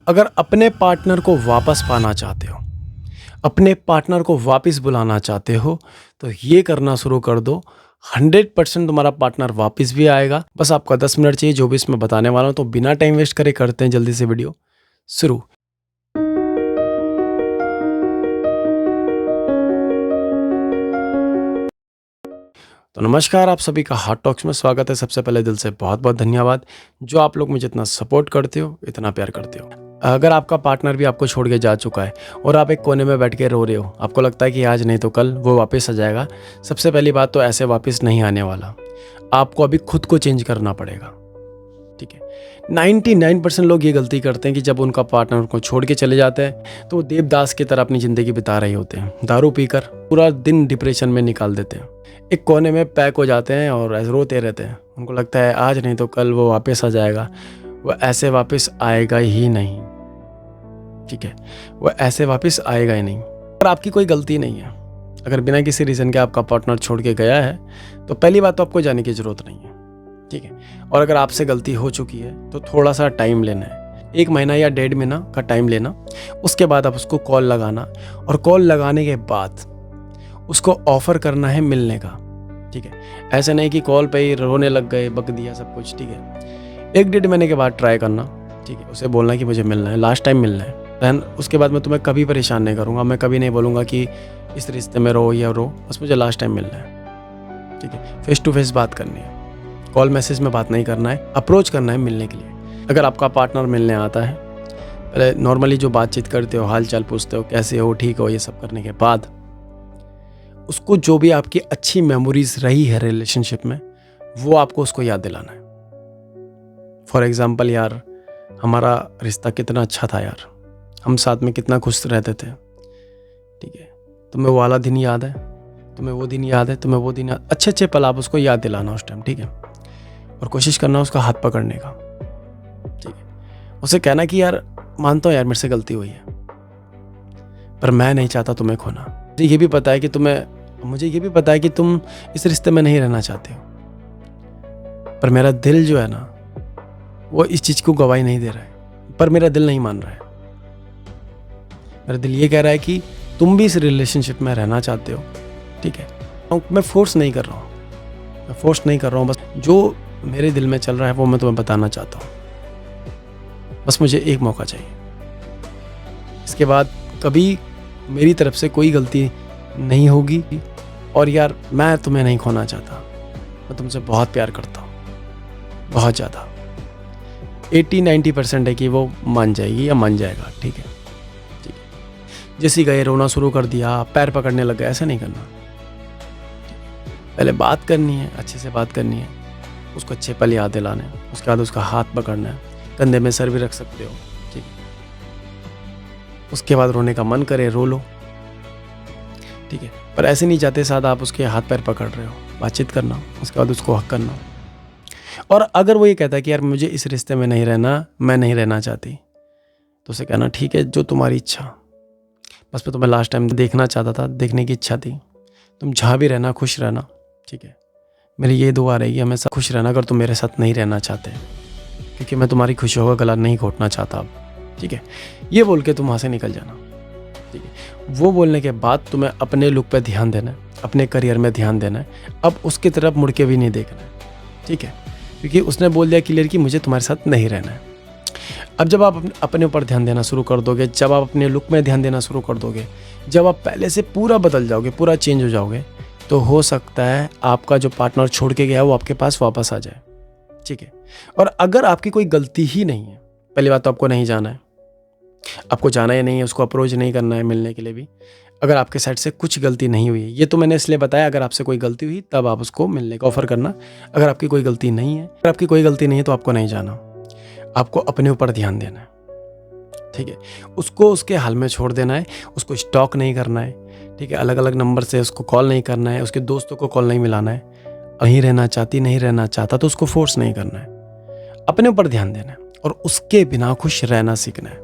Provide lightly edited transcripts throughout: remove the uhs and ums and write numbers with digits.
अगर अपने पार्टनर को वापस पाना चाहते हो, अपने पार्टनर को वापस बुलाना चाहते हो, तो ये करना शुरू कर दो। 100% तुम्हारा पार्टनर वापस भी आएगा। बस आपका 10 मिनट चाहिए जो भी इसमें बताने वाला हूँ। तो बिना टाइम वेस्ट करे करते हैं जल्दी से वीडियो शुरू। तो नमस्कार, आप सभी का हार्ट टॉक्स में स्वागत है। सबसे पहले दिल से बहुत बहुत धन्यवाद जो आप लोग मुझे इतना सपोर्ट करते हो, इतना प्यार करते हो। अगर आपका पार्टनर भी आपको छोड़ के जा चुका है और आप एक कोने में बैठ के रो रहे हो, आपको लगता है कि आज नहीं तो कल वो वापस आ जाएगा, सबसे पहली बात तो ऐसे वापस नहीं आने वाला। आपको अभी खुद को चेंज करना पड़ेगा। ठीक है, 99% लोग ये गलती करते हैं कि जब उनका पार्टनर को छोड़ के चले जाते हैं तो वो देवदास की तरह अपनी ज़िंदगी बिता रहे होते हैं। दारू पीकर पूरा दिन डिप्रेशन में निकाल देते हैं, एक कोने में पैक हो जाते हैं और ऐसे रोते रहते हैं। उनको लगता है आज नहीं तो कल वो वापस आ जाएगा। वो ऐसे वापस आएगा ही नहीं। ठीक है, वो ऐसे वापस आएगा ही नहीं। और आपकी कोई गलती नहीं है। अगर बिना किसी रीज़न के आपका पार्टनर छोड़ के गया है तो पहली बात तो आपको जाने की ज़रूरत नहीं है। ठीक है, और अगर आपसे गलती हो चुकी है तो थोड़ा सा टाइम लेना है, 1 महीना या 1.5 महीना का टाइम लेना। उसके बाद आप उसको कॉल लगाना और कॉल लगाने के बाद उसको ऑफ़र करना है मिलने का। ठीक है, ऐसे नहीं कि कॉल पे ही रोने लग गए, बक दिया सब कुछ। ठीक है, 1-1.5 महीने के बाद ट्राई करना। ठीक है, उसे बोलना कि मुझे मिलना है, लास्ट टाइम मिलना है। दैन उसके बाद मैं तुम्हें कभी परेशान नहीं करूँगा। मैं कभी नहीं बोलूँगा कि इस रिश्ते में रो या रो, बस मुझे लास्ट टाइम मिलना है। ठीक है, फेस टू फेस बात करनी है, कॉल मैसेज में बात नहीं करना है। अप्रोच करना है मिलने के लिए। अगर आपका पार्टनर मिलने आता है, पहले नॉर्मली जो बातचीत करते हो, हाल चाल पूछते हो, कैसे हो, ठीक हो, ये सब करने के बाद उसको जो भी आपकी अच्छी मेमोरीज रही है रिलेशनशिप में, वो आपको उसको याद दिलाना है। फॉर एग्जाम्पल, यार हमारा रिश्ता कितना अच्छा था, यार हम साथ में कितना खुश रहते थे। ठीक है, तुम्हें वो वाला दिन याद है, तुम्हें वो दिन याद है, तुम्हें वो दिन याद, अच्छे अच्छे पल आप उसको याद दिलाना उस टाइम। ठीक है, और कोशिश करना उसका हाथ पकड़ने का। ठीक है, उसे कहना कि यार मानता हूँ यार मेरे से गलती हुई है, पर मैं नहीं चाहता तुम्हें खोना। मुझे ये भी पता है कि तुम इस रिश्ते में नहीं रहना चाहते हो, पर मेरा दिल जो है ना वो इस चीज़ को गवाही नहीं दे रहा है। पर मेरा दिल नहीं मान रहा है। मेरा दिल ये कह रहा है कि तुम भी इस रिलेशनशिप में रहना चाहते हो। ठीक है, मैं फोर्स नहीं कर रहा हूँ, बस जो मेरे दिल में चल रहा है वो मैं तुम्हें बताना चाहता हूँ। बस मुझे एक मौका चाहिए। इसके बाद कभी मेरी तरफ से कोई गलती नहीं होगी। और यार मैं तुम्हें नहीं खोना चाहता, मैं तुमसे बहुत प्यार करता हूँ, बहुत ज़्यादा। 80-90% है कि वो मान जाएगी या मान जाएगा। ठीक है, जैसे गए रोना शुरू कर दिया, पैर पकड़ने लग गए, ऐसा नहीं करना। पहले बात करनी है, अच्छे से बात करनी है, उसको अच्छे पल याद दिलाने हैं। उसके बाद उसका हाथ पकड़ना है, कंधे में सर भी रख सकते हो। ठीक है, उसके बाद रोने का मन करे रो लो। ठीक है, पर ऐसे नहीं जाते साथ आप उसके हाथ पैर पकड़ रहे हो। बातचीत करना, उसके बाद उसको हक करना। और अगर वो ये कहता है कि यार मुझे इस रिश्ते में नहीं रहना, मैं नहीं रहना चाहती, तो उसे कहना ठीक है, जो तुम्हारी इच्छा। बस मैं तुम्हें लास्ट टाइम देखना चाहता था, देखने की इच्छा थी। तुम जहाँ भी रहना खुश रहना। ठीक है, मेरी ये दुआ रहेगी हमेशा खुश रहना अगर तुम मेरे साथ नहीं रहना चाहते, क्योंकि मैं तुम्हारी खुशियों का गला नहीं घोटना चाहता अब। ठीक है, ये बोल के तुम वहाँ से निकल जाना। ठीक है, वो बोलने के बाद तुम्हें अपने लुक पे ध्यान देना है, अपने करियर में ध्यान देना है। अब उसकी तरफ मुड़ के भी नहीं देखना है। ठीक है, क्योंकि उसने बोल दिया क्लियर कि मुझे तुम्हारे साथ नहीं रहना है। अब जब आप अपने ऊपर ध्यान देना शुरू कर दोगे, जब आप अपने लुक में ध्यान देना शुरू कर दोगे, जब आप पहले से पूरा बदल जाओगे, पूरा चेंज हो जाओगे, तो हो सकता है आपका जो पार्टनर छोड़ के गया वो आपके पास वापस आ जाए। ठीक है, और अगर आपकी कोई गलती ही नहीं है, पहली बात तो आपको नहीं जाना है, आपको जाना ही नहीं है, उसको अप्रोच नहीं करना है मिलने के लिए भी। अगर आपके साइड से कुछ गलती नहीं हुई है, ये तो मैंने इसलिए बताया, अगर आपसे कोई गलती हुई तब आप उसको मिलने का ऑफर करना। अगर आपकी कोई गलती नहीं है, तो आपको नहीं जाना, आपको अपने ऊपर ध्यान देना है। ठीक है, उसको उसके हाल में छोड़ देना है, उसको स्टॉक नहीं करना है। ठीक है, अलग अलग नंबर से उसको कॉल नहीं करना है, उसके दोस्तों को कॉल नहीं मिलाना है। नहीं रहना चाहता तो उसको फोर्स नहीं करना है, अपने ऊपर ध्यान देना है और उसके बिना खुश रहना सीखना है।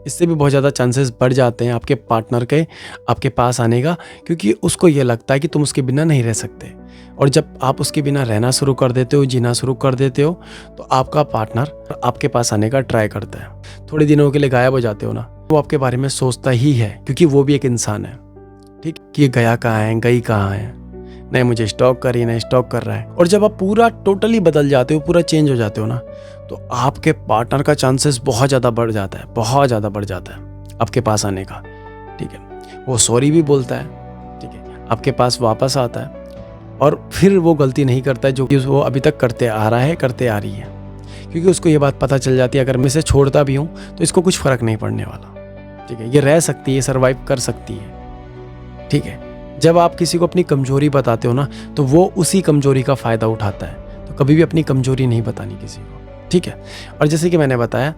इससे भी बहुत ज़्यादा चांसेस बढ़ जाते हैं आपके पार्टनर के आपके पास आने का, क्योंकि उसको ये लगता है कि तुम उसके बिना नहीं रह सकते। और जब आप उसके बिना रहना शुरू कर देते हो, जीना शुरू कर देते हो, तो आपका पार्टनर आपके पास आने का ट्राई करता है। थोड़े दिनों के लिए गायब हो जाते हो ना, वो आपके बारे में सोचता ही है, क्योंकि वो भी एक इंसान है, ठीक, कि ये गया कहाँ है, गई कहाँ है, नहीं मुझे स्टॉक कर रही, नहीं स्टॉक कर रहा है। और जब आप पूरा टोटली बदल जाते हो, पूरा चेंज हो जाते हो ना, तो आपके पार्टनर का चांसेस बहुत ज़्यादा बढ़ जाता है, बहुत ज़्यादा बढ़ जाता है आपके पास आने का, ठीक है। वो सॉरी भी बोलता है, ठीक है, आपके पास वापस आता है, और फिर वो गलती नहीं करता है जो कि वो अभी तक करते आ रहा है, करते आ रही है, क्योंकि उसको ये बात पता चल जाती है अगर मैं इसे छोड़ता भी हूँ तो इसको कुछ फ़र्क नहीं पड़ने वाला, ठीक है, ये रह सकती है, सर्वाइव कर सकती है, ठीक है। जब आप किसी को अपनी कमजोरी बताते हो ना, तो वो उसी कमजोरी का फ़ायदा उठाता है। तो कभी भी अपनी कमजोरी नहीं बतानी किसी को, ठीक है। और जैसे कि मैंने बताया,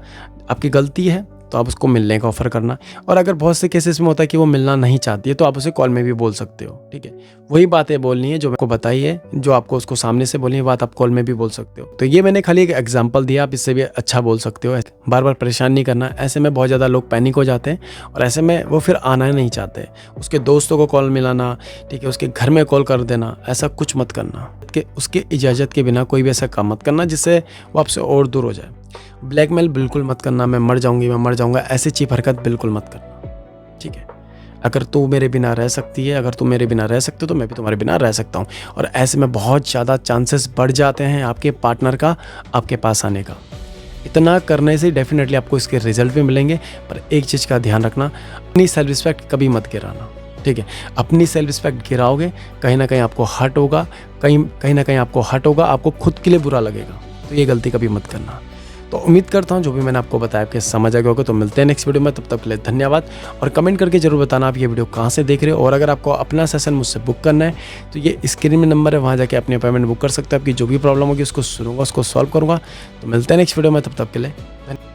आपकी गलती है तो आप उसको मिलने का ऑफ़र करना, और अगर बहुत से केसेस में होता है कि वो मिलना नहीं चाहती है, तो आप उसे कॉल में भी बोल सकते हो, ठीक है। वही बातें बोलनी है जो मैंने बताई है, जो आपको उसको सामने से बोलनी है, बात आप कॉल में भी बोल सकते हो। तो ये मैंने खाली एक एग्जांपल दिया, आप इससे भी अच्छा बोल सकते हो। बार बार परेशान नहीं करना, ऐसे में बहुत ज़्यादा लोग पैनिक हो जाते हैं, और ऐसे में वो फिर आना नहीं चाहते। उसके दोस्तों को कॉल मिलाना, ठीक है, उसके घर में कॉल कर देना, ऐसा कुछ मत करना, कि उसके इजाज़त के बिना कोई भी ऐसा काम मत करना जिससे वो आपसे और दूर हो जाए। ब्लैकमेल बिल्कुल मत करना, मैं मर जाऊंगी, मैं मर जाऊंगा, ऐसी चीप हरकत बिल्कुल मत करना, ठीक है। अगर तू मेरे बिना रह सकती है, अगर तुम मेरे बिना रह सकते हो, तो मैं भी तुम्हारे बिना रह सकता हूँ। और ऐसे में बहुत ज़्यादा चांसेस बढ़ जाते हैं आपके पार्टनर का आपके पास आने का। इतना करने से डेफिनेटली आपको इसके रिजल्ट भी मिलेंगे, पर एक चीज़ का ध्यान रखना, अपनी सेल्फ रिस्पेक्ट कभी मत गिराना, ठीक है। अपनी सेल्फ रिस्पेक्ट गिराओगे, कहीं ना कहीं आपको हर्ट होगा, कहीं ना कहीं आपको हर्ट होगा, आपको खुद के लिए बुरा लगेगा। तो ये गलती कभी मत करना। तो उम्मीद करता हूँ जो भी मैंने आपको बताया आपके समझ आ गया होगा। तो मिलते हैं नेक्स्ट वीडियो में, तब तक के लिए धन्यवाद। और कमेंट करके जरूर बताना आप ये वीडियो कहाँ से देख रहे हो, और अगर आपको अपना सेशन मुझसे बुक करना है तो ये स्क्रीन में नंबर है, वहाँ जाके अपनी अपॉइंटमेंट बुक कर सकते हो। आपकी जो भी प्रॉब्लम होगी उसको सुनूंगा, उसको सॉल्व करूँगा। तो मिलते हैं नेक्स्ट वीडियो में, तब तक के लिए धन्यवाद।